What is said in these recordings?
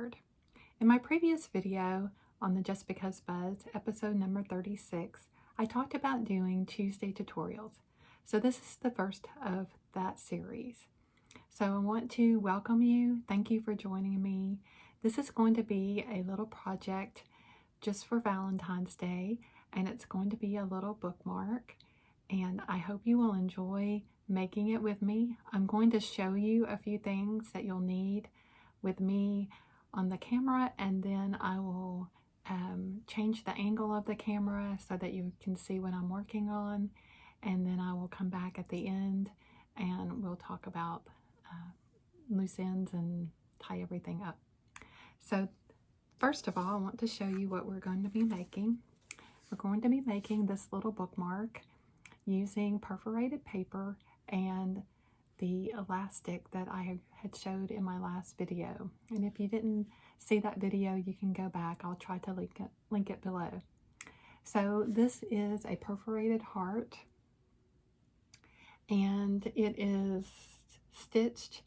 card. In my previous video on the Just Because Buzz, episode number 36, I talked about doing Tuesday tutorials. So this is the first of that series. So I want to welcome you. Thank you for joining me. This is going to be a little project just for Valentine's Day, and it's going to be a little bookmark, and I hope you will enjoy making it with me. I'm going to show you a few things that you'll need with me on the camera, and then I will change the angle of the camera so that you can see what I'm working on, and then I will come back at the end and we'll talk about loose ends and tie everything up. So first of all, I want to show you what we're going to be making. We're going to be making this little bookmark using perforated paper and the elastic that I had showed in my last video. And if you didn't see that video, you can go back. I'll try to link it below. So this is a perforated heart, and it is stitched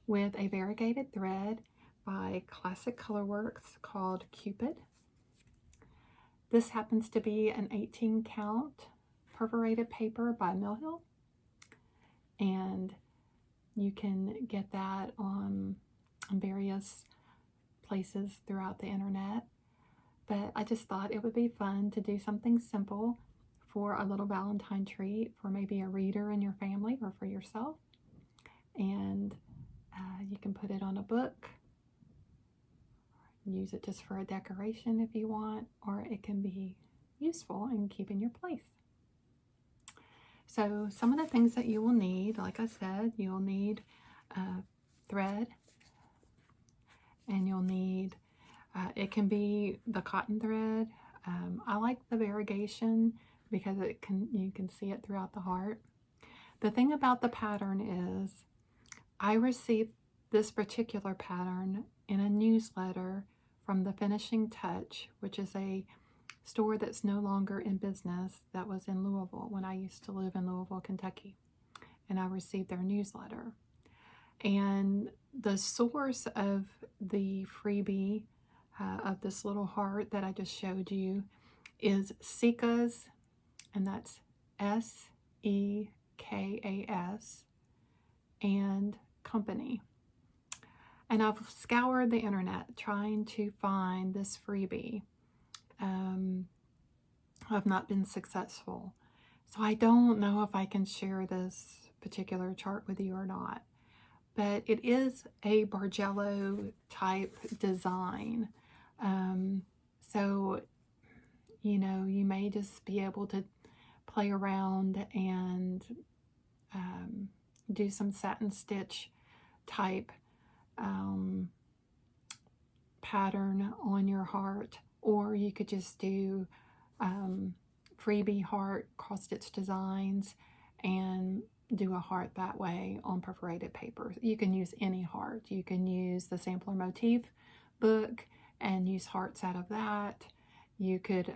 with a variegated thread by Classic Colorworks called Cupid. This happens to be an 18 count perforated paper by Mill Hill, and you can get that on various places throughout the internet. But I just thought it would be fun to do something simple for a little Valentine treat for maybe a reader in your family or for yourself. And you can put it on a book, use it just for a decoration if you want, or it can be useful and keep in your place. So some of the things that you will need, like I said, you'll need thread, and you'll need, it can be the cotton thread. I like the variegation because you can see it throughout the heart. The thing about the pattern is I received this particular pattern in a newsletter from the Finishing Touch, which is a store that's no longer in business that was in Louisville when I used to live in Louisville, Kentucky. And I received their newsletter. And the source of the freebie of this little heart that I just showed you is Sekas, and that's S-E-K-A-S, and Company. And I've scoured the internet trying to find this freebie. I've not been successful. So I don't know if I can share this particular chart with you or not. But it is a Bargello type design. So, you know, you may just be able to play around and do some satin stitch type pattern on your heart, or you could just do freebie heart cross stitch designs and do a heart that way on perforated paper. You can use any heart. You can use the sampler motif book and use hearts out of that. You could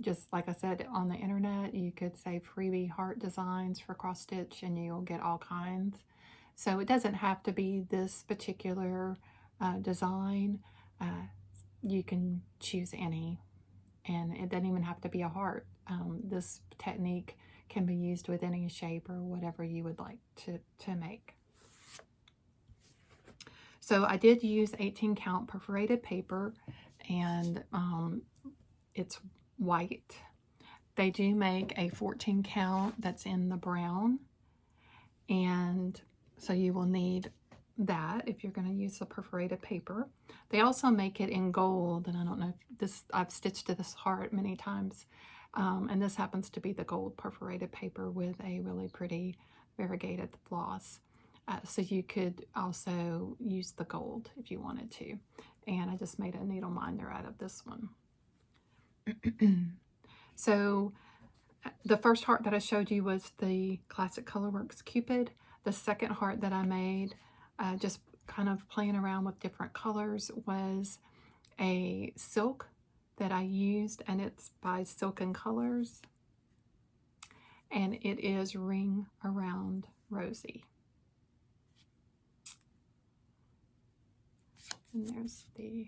just, like I said, on the internet, you could say freebie heart designs for cross stitch and you'll get all kinds. So it doesn't have to be this particular design. You can choose any, and it doesn't even have to be a heart. This technique can be used with any shape or whatever you would like to make. So I did use 18 count perforated paper, and it's white. They do make a 14 count that's in the brown, and so you will need that if you're going to use the perforated paper. They also make it in gold, and I don't know if this, I've stitched to this heart many times, and this happens to be the gold perforated paper with a really pretty variegated floss. So you could also use the gold if you wanted to. And I just made a needle minder out of this one. So the first heart that I showed you was the Classic Colorworks Cupid. The second heart that I made, just kind of playing around with different colors, was a silk that I used, and it's by Silken Colors, and it is Ring Around Rosie. And there's the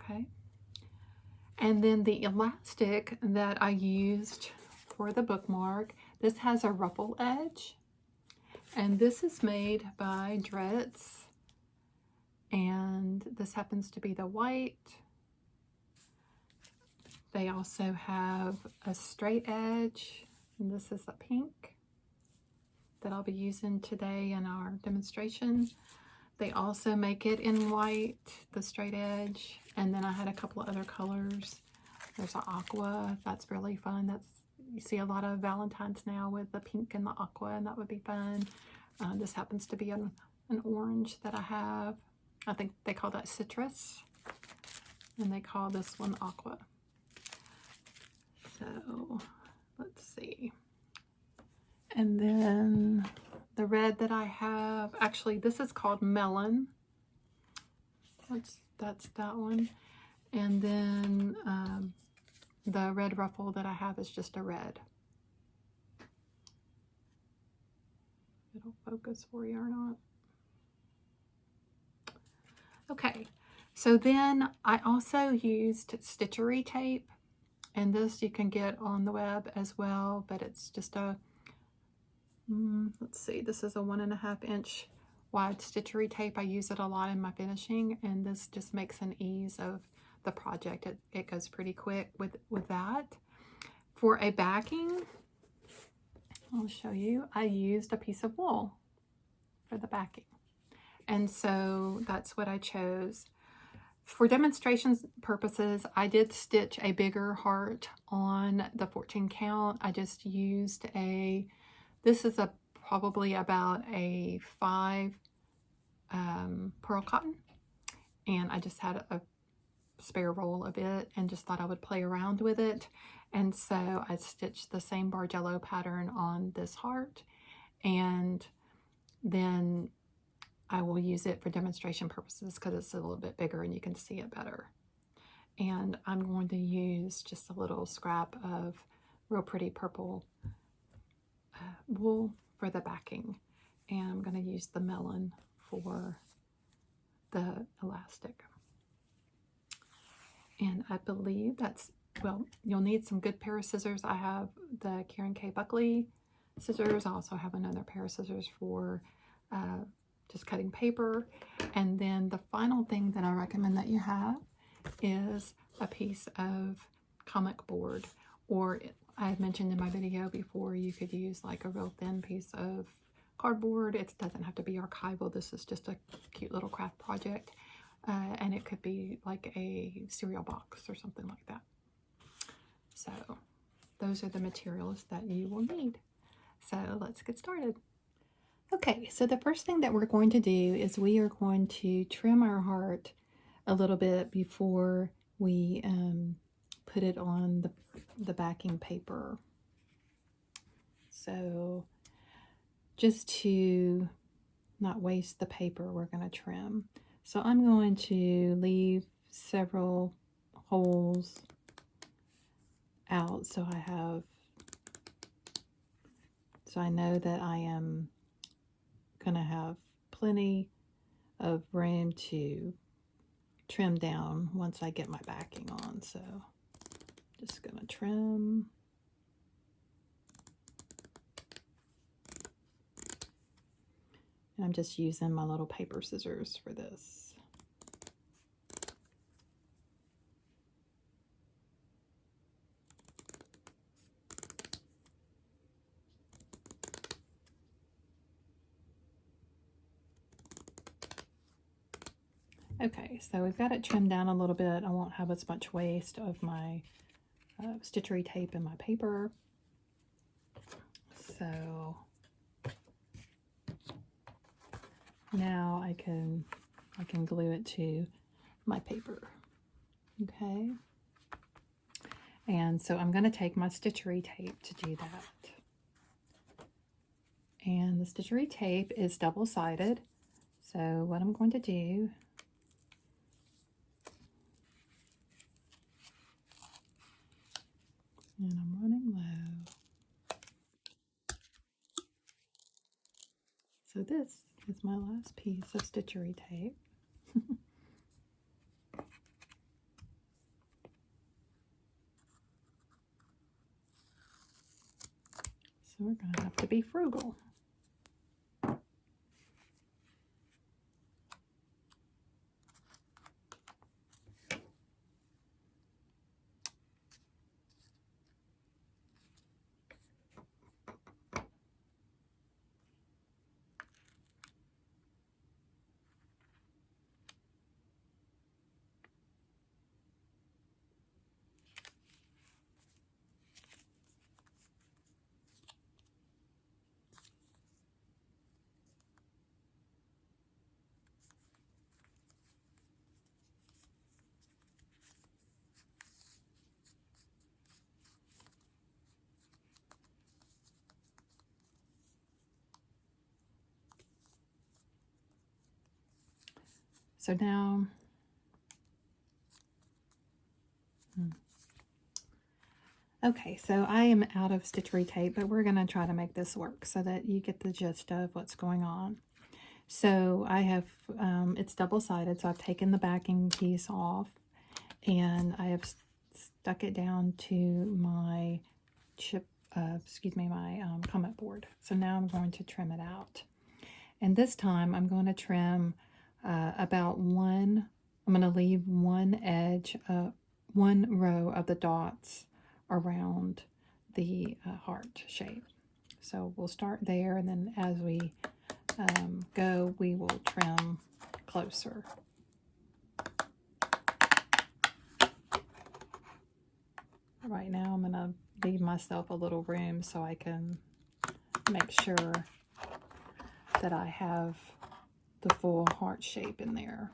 okay. And then the elastic that I used for the bookmark, this has a ruffle edge. And this is made by Dritz. And this happens to be the white. They also have a straight edge. And this is a pink that I'll be using today in our demonstration. They also make it in white, the straight edge. And then I had a couple of other colors. There's an aqua, that's really fun. That's, you see a lot of Valentine's now with the pink and the aqua, and that would be fun. This happens to be an orange that I have. I think they call that citrus, and they call this one aqua. So let's see. And then the red that I have, actually this is called melon. That's that one. And then the red ruffle that I have is just a red. It'll focus for you or not. Okay, so then I also used Stitchery tape, and this you can get on the web as well, but it's just a let's see, this is a 1.5 inch wide Stitchery tape. I use it a lot in my finishing, and this just makes an ease of the project. It goes pretty quick with that. For a backing, I'll show you, I used a piece of wool for the backing. And so that's what I chose. For demonstration purposes, I did stitch a bigger heart on the 14 count. I just used this is probably about a 5 pearl cotton, and I just had a spare roll of it and just thought I would play around with it. And so I stitched the same Bargello pattern on this heart, and then I will use it for demonstration purposes because it's a little bit bigger and you can see it better. And I'm going to use just a little scrap of real pretty purple wool for the backing, and I'm going to use the melon for the elastic. And I believe that's, well, you'll need some good pair of scissors. I have the Karen K. Buckley scissors. I also have another pair of scissors for just cutting paper. And then the final thing that I recommend that you have is a piece of comic board, or I had mentioned in my video before, you could use like a real thin piece of cardboard. It doesn't have to be archival. This is just a cute little craft project. And it could be like a cereal box or something like that. So those are the materials that you will need. So let's get started. Okay, so the first thing that we're going to do is we are going to trim our heart a little bit before we put it on the backing paper. So just to not waste the paper, we're going to trim. So I'm going to leave several holes out so I know that I am going to have plenty of room to trim down once I get my backing on. So just going to trim. And I'm just using my little paper scissors for this. Okay, so we've got it trimmed down a little bit. I won't have as much waste of my Stitchery tape in my paper. So now I can glue it to my paper. Okay. And so I'm going to take my Stitchery tape to do that. And the Stitchery tape is double-sided. So what I'm going to do, and I'm running low. So this is my last piece of Stitchery tape. So we're going to have to be frugal. So now, okay, so I am out of Stitchery tape, but we're going to try to make this work so that you get the gist of what's going on. So I have, it's double-sided, so I've taken the backing piece off, and I have stuck it down to my my comment board. So now I'm going to trim it out. And this time I'm going to trim about I'm going to leave one edge, one row of the dots around the heart shape. So we'll start there, and then as we go, we will trim closer. Right now I'm going to leave myself a little room so I can make sure that I have the full heart shape in there.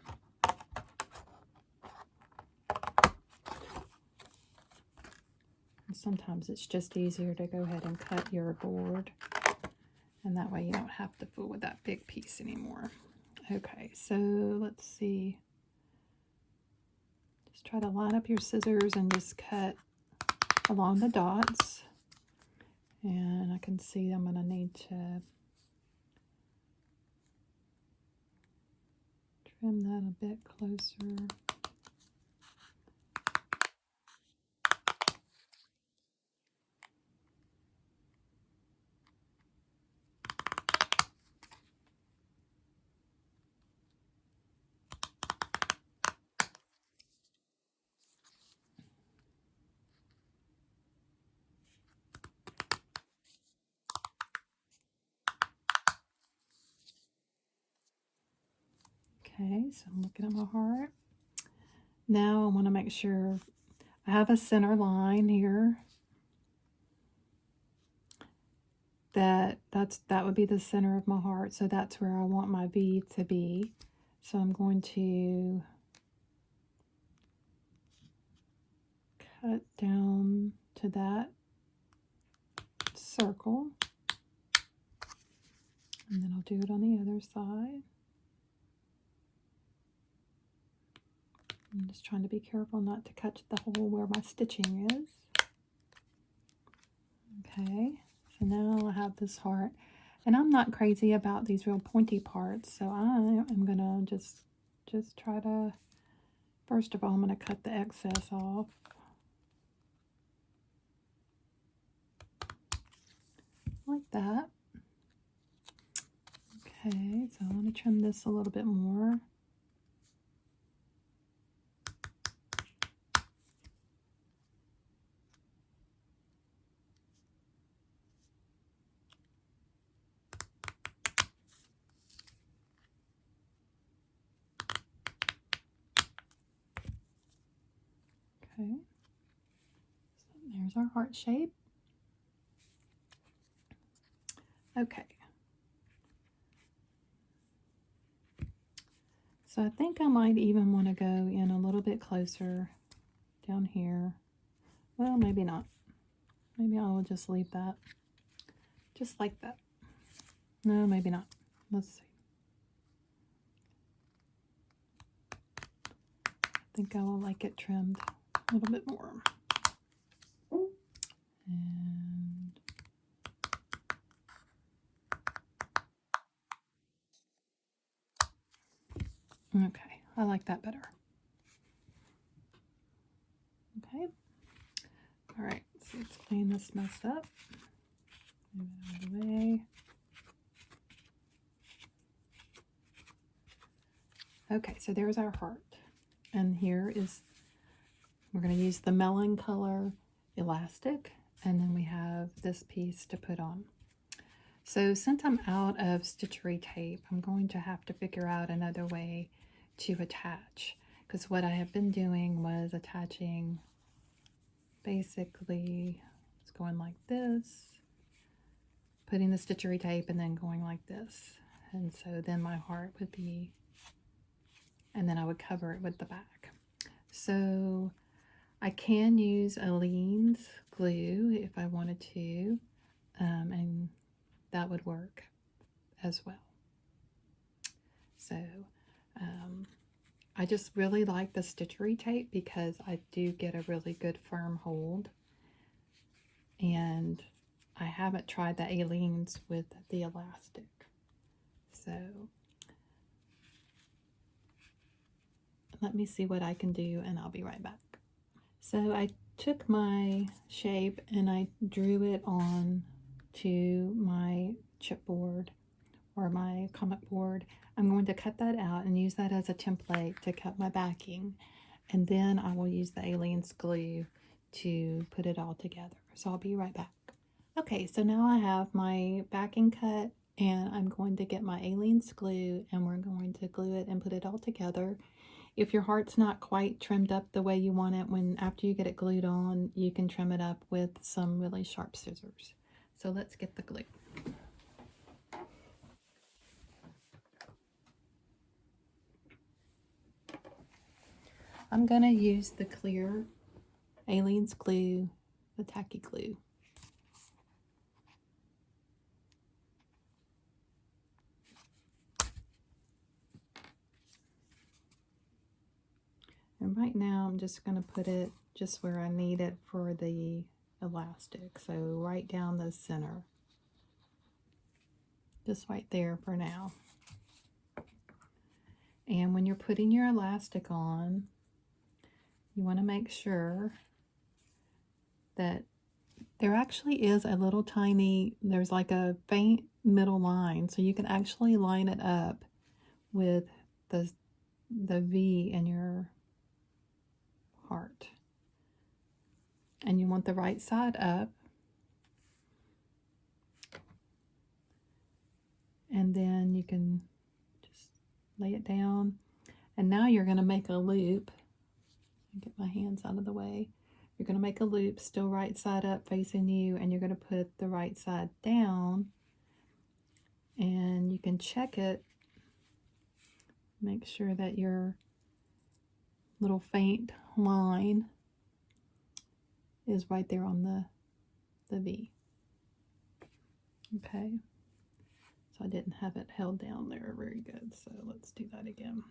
And sometimes it's just easier to go ahead and cut your board, and that way you don't have to fool with that big piece anymore. Okay, so let's see. Just try to line up your scissors and just cut along the dots. And I can see I'm going to need to trim that a bit closer. Okay, so I'm looking at my heart. Now I want to make sure I have a center line here. That would be the center of my heart, so that's where I want my V to be. So I'm going to cut down to that circle, and then I'll do it on the other side. I'm just trying to be careful not to cut the hole where my stitching is. Okay, so now I have this heart, and I'm not crazy about these real pointy parts, so I am gonna just try to, first of all, I'm gonna cut the excess off. Like that. Okay, so I want to trim this a little bit more. Okay, so there's our heart shape. Okay, so I think I might even want to go in a little bit closer down here. Well, maybe not. Maybe I will just leave that just like that. No, maybe not. Let's see. I think I will like it trimmed a little bit more. And Okay, I like that better. Okay. All right, so let's clean this mess up. Move it out of the way. Okay, so there's our heart. And here is, we're going to use the melon color elastic, and then we have this piece to put on. So since I'm out of Stitchery tape, I'm going to have to figure out another way to attach, because what I have been doing was attaching basically, it's going like this, putting the Stitchery tape and then going like this. And so then my heart would be, and then I would cover it with the back. So I can use Aleene's glue if I wanted to, and that would work as well. So I just really like the Stitchery tape because I do get a really good firm hold, and I haven't tried the Aleene's with the elastic. So let me see what I can do, and I'll be right back. So I took my shape and I drew it on to my chipboard or my comic board. I'm going to cut that out and use that as a template to cut my backing, and then I will use the Aleene's glue to put it all together. So I'll be right back. Okay, so now I have my backing cut, and I'm going to get my Aleene's glue, and we're going to glue it and put it all together. If your heart's not quite trimmed up the way you want it, after you get it glued on, you can trim it up with some really sharp scissors. So let's get the glue. I'm going to use the clear Aleene's glue, the Tacky glue. And right now I'm just going to put it just where I need it for the elastic. So right down the center. Just right there for now. And when you're putting your elastic on, you want to make sure that there actually is a little tiny, there's like a faint middle line, so you can actually line it up with the V in your heart. And you want the right side up. And then you can just lay it down. And now you're going to make a loop. Get my hands out of the way. You're going to make a loop, still right side up facing you, and you're going to put the right side down. And you can check it. Make sure that your little faint line is right there on the V. Okay. So I didn't have it held down there very good, so let's do that again.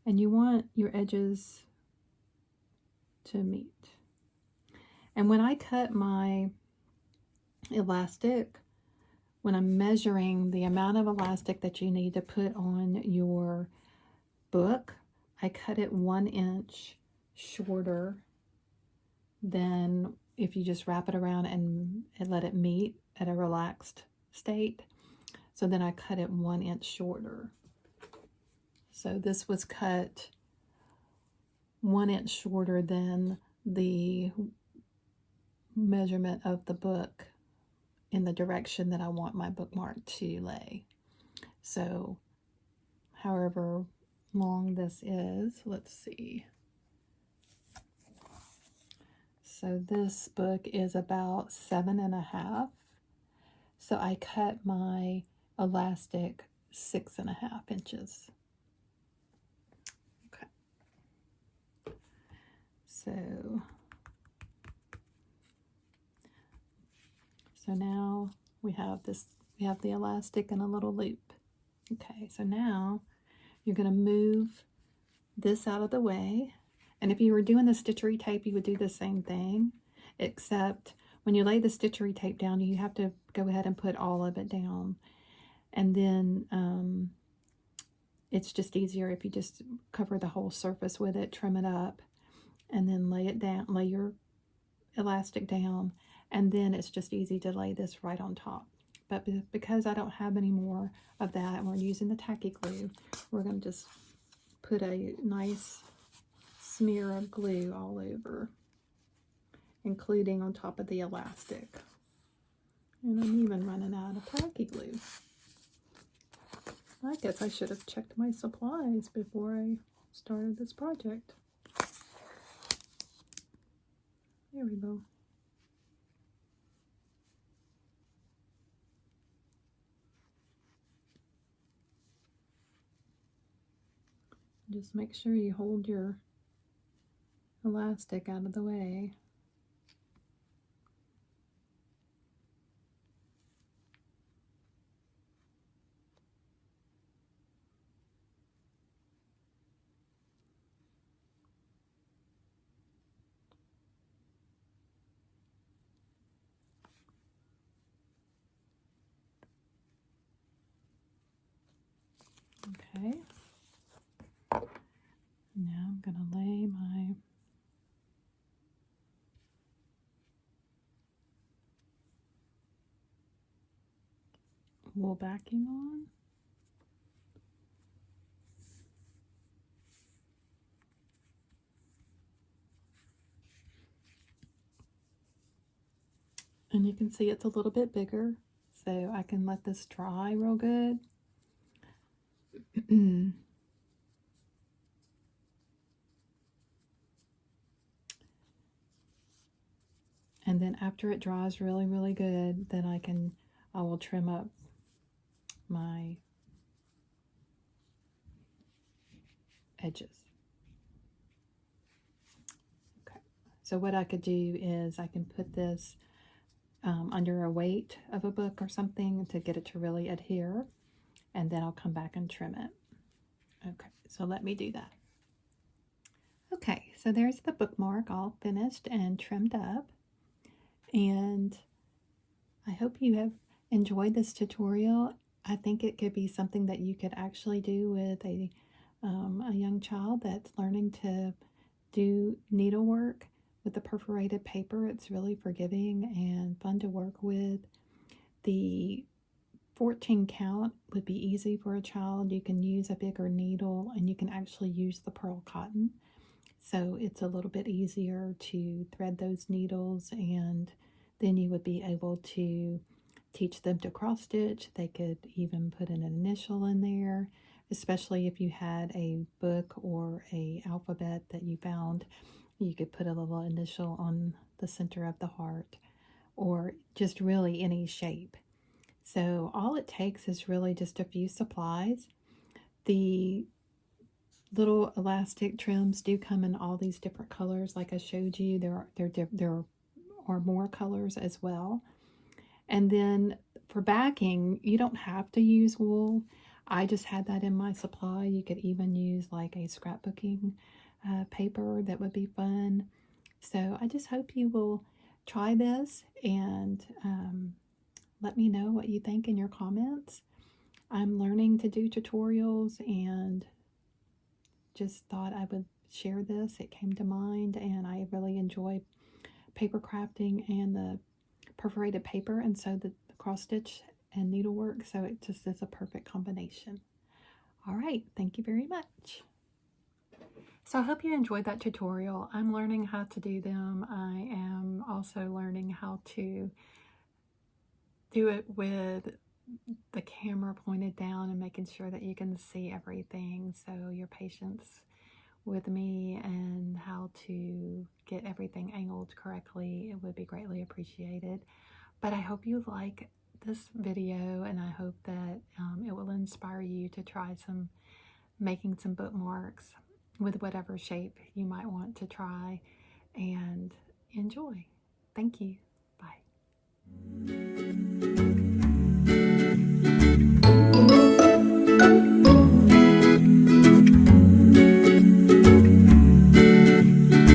And you want your edges to meet. And when I cut my elastic, when I'm measuring the amount of elastic that you need to put on your book, I cut it 1 inch shorter than if you just wrap it around and let it meet at a relaxed state. So then I cut it 1 inch shorter. So this was cut 1 inch shorter than the measurement of the book in the direction that I want my bookmark to lay. So however long this is, let's see. So this book is about 7.5. So I cut my elastic 6.5 inches. Okay. So now we have this, we have the elastic and a little loop. Okay, so now you're going to move this out of the way. And if you were doing the Stitchery tape, you would do the same thing, except when you lay the Stitchery tape down, you have to go ahead and put all of it down. And then it's just easier if you just cover the whole surface with it, trim it up, and then lay it down, lay your elastic down, and then it's just easy to lay this right on top. But because I don't have any more of that, and we're using the tacky glue, we're going to just put a nice smear of glue all over, including on top of the elastic. And I'm even running out of tacky glue. I guess I should have checked my supplies before I started this project. There we go. Just make sure you hold your elastic out of the way. Okay. Now I'm going to lay my wool backing on. And you can see it's a little bit bigger, so I can let this dry real good. And then after it dries really, really good, then I will trim up my edges. Okay, so what I could do is I can put this under a weight of a book or something to get it to really adhere, and then I'll come back and trim it. Okay, so let me do that. Okay, so there's the bookmark all finished and trimmed up, and I hope you have enjoyed this tutorial. I think it could be something that you could actually do with a young child that's learning to do needlework with the perforated paper. It's really forgiving and fun to work with. The 14 count would be easy for a child. You can use a bigger needle, and you can actually use the pearl cotton. So it's a little bit easier to thread those needles, and then you would be able to teach them to cross stitch. They could even put an initial in there, especially if you had a book or a alphabet that you found. You could put a little initial on the center of the heart, or just really any shape. So all it takes is really just a few supplies. The little elastic trims do come in all these different colors. Like I showed you, there are more colors as well. And then for backing, you don't have to use wool. I just had that in my supply. You could even use like a scrapbooking paper. That would be fun. So I just hope you will try this and let me know what you think in your comments. I'm learning to do tutorials and just thought I would share this. It came to mind, and I really enjoy paper crafting and the perforated paper, and so the cross stitch and needlework, so it just is a perfect combination. All right, thank you very much. So I hope you enjoyed that tutorial. I'm learning how to do them. I am also learning how to do it with the camera pointed down and making sure that you can see everything. So your patience with me and how to get everything angled correctly, it would be greatly appreciated. But I hope you like this video, and I hope that it will inspire you to try making some bookmarks with whatever shape you might want to try, and enjoy. Thank you. Bye.